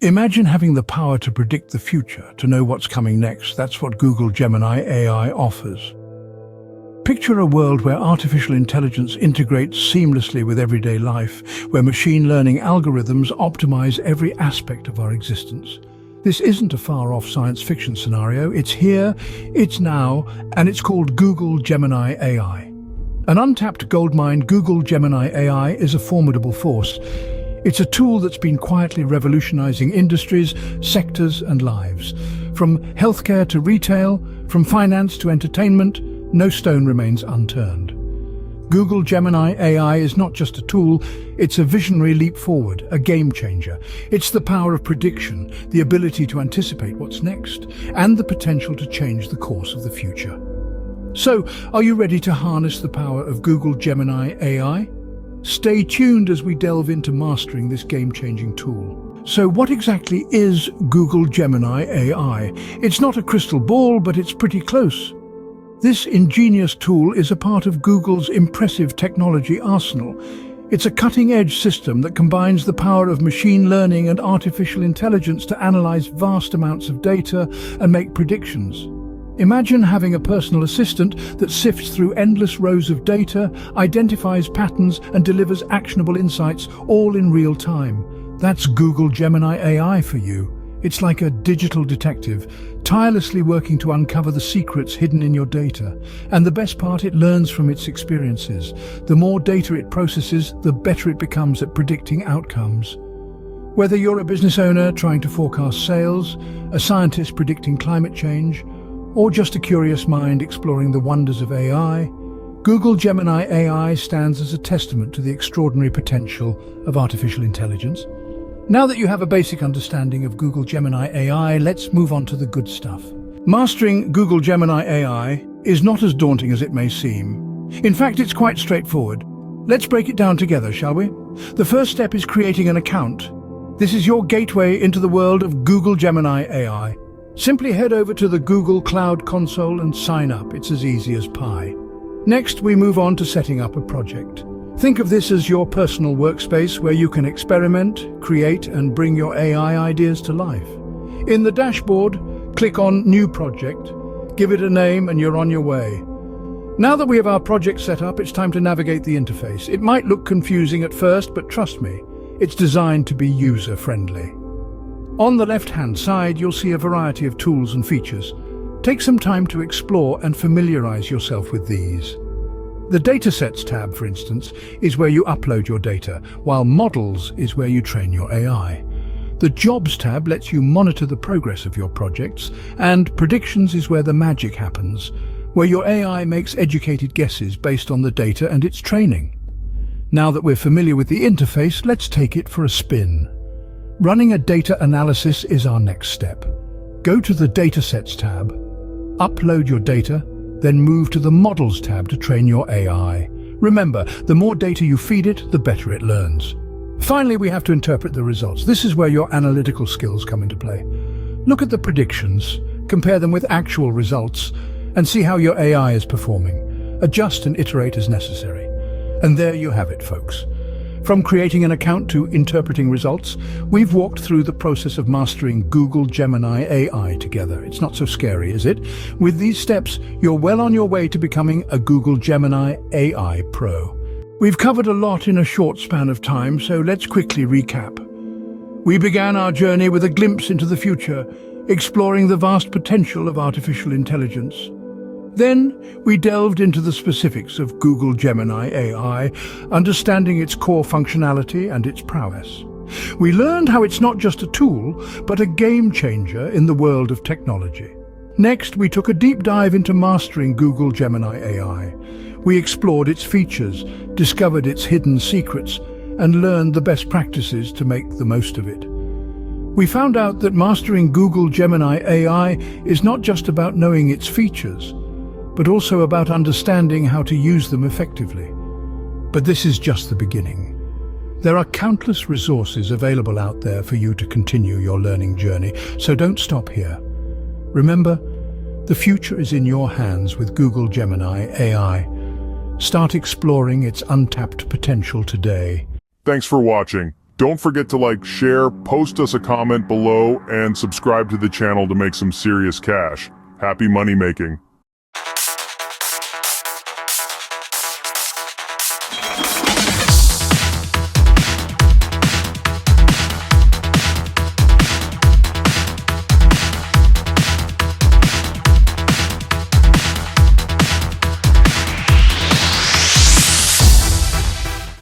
Imagine having the power to predict the future, to know what's coming next. That's what Google Gemini AI offers. Picture a world where artificial intelligence integrates seamlessly with everyday life, where machine learning algorithms optimize every aspect of our existence. This isn't a far-off science fiction scenario. It's here, it's now, and it's called Google Gemini AI. An untapped goldmine, Google Gemini AI is a formidable force. It's a tool that's been quietly revolutionizing industries, sectors, and lives. From healthcare to retail, from finance to entertainment, no stone remains unturned. Google Gemini AI is not just a tool, it's a visionary leap forward, a game changer. It's the power of prediction, the ability to anticipate what's next, and the potential to change the course of the future. So, are you ready to harness the power of Google Gemini AI? Stay tuned as we delve into mastering this game-changing tool. So what exactly is Google Gemini AI? It's not a crystal ball, but it's pretty close. This ingenious tool is a part of Google's impressive technology arsenal. It's a cutting-edge system that combines the power of machine learning and artificial intelligence to analyze vast amounts of data and make predictions. Imagine having a personal assistant that sifts through endless rows of data, identifies patterns, and delivers actionable insights, all in real time. That's Google Gemini AI for you. It's like a digital detective, tirelessly working to uncover the secrets hidden in your data. And the best part, it learns from its experiences. The more data it processes, the better it becomes at predicting outcomes. Whether you're a business owner trying to forecast sales, a scientist predicting climate change, or just a curious mind exploring the wonders of AI, Google Gemini AI stands as a testament to the extraordinary potential of artificial intelligence. Now that you have a basic understanding of Google Gemini AI, let's move on to the good stuff. Mastering Google Gemini AI is not as daunting as it may seem. In fact, it's quite straightforward. Let's break it down together, shall we? The first step is creating an account. This is your gateway into the world of Google Gemini AI. Simply head over to the Google Cloud Console and sign up. It's as easy as pie. Next, we move on to setting up a project. Think of this as your personal workspace where you can experiment, create, and bring your AI ideas to life. In the dashboard, click on New Project, give it a name, and you're on your way. Now that we have our project set up, it's time to navigate the interface. It might look confusing at first, but trust me, it's designed to be user-friendly. On the left-hand side, you'll see a variety of tools and features. Take some time to explore and familiarize yourself with these. The Datasets tab, for instance, is where you upload your data, while Models is where you train your AI. The Jobs tab lets you monitor the progress of your projects, and Predictions is where the magic happens, where your AI makes educated guesses based on the data and its training. Now that we're familiar with the interface, let's take it for a spin. Running a data analysis is our next step. Go to the Datasets tab, upload your data, then move to the Models tab to train your AI. Remember, the more data you feed it, the better it learns. Finally, we have to interpret the results. This is where your analytical skills come into play. Look at the predictions, compare them with actual results, and see how your AI is performing. Adjust and iterate as necessary. And there you have it, folks. From creating an account to interpreting results, we've walked through the process of mastering Google Gemini AI together. It's not so scary, is it? With these steps, you're well on your way to becoming a Google Gemini AI Pro. We've covered a lot in a short span of time, so let's quickly recap. We began our journey with a glimpse into the future, exploring the vast potential of artificial intelligence. Then, we delved into the specifics of Google Gemini AI, understanding its core functionality and its prowess. We learned how it's not just a tool, but a game changer in the world of technology. Next, we took a deep dive into mastering Google Gemini AI. We explored its features, discovered its hidden secrets, and learned the best practices to make the most of it. We found out that mastering Google Gemini AI is not just about knowing its features, but also about understanding how to use them effectively. But this is just the beginning. There are countless resources available out there for you to continue your learning journey, so don't stop here. Remember, the future is in your hands with Google Gemini AI. Start exploring its untapped potential today. Thanks for watching. Don't forget to like, share, post us a comment below, and subscribe to the channel to make some serious cash. Happy money making.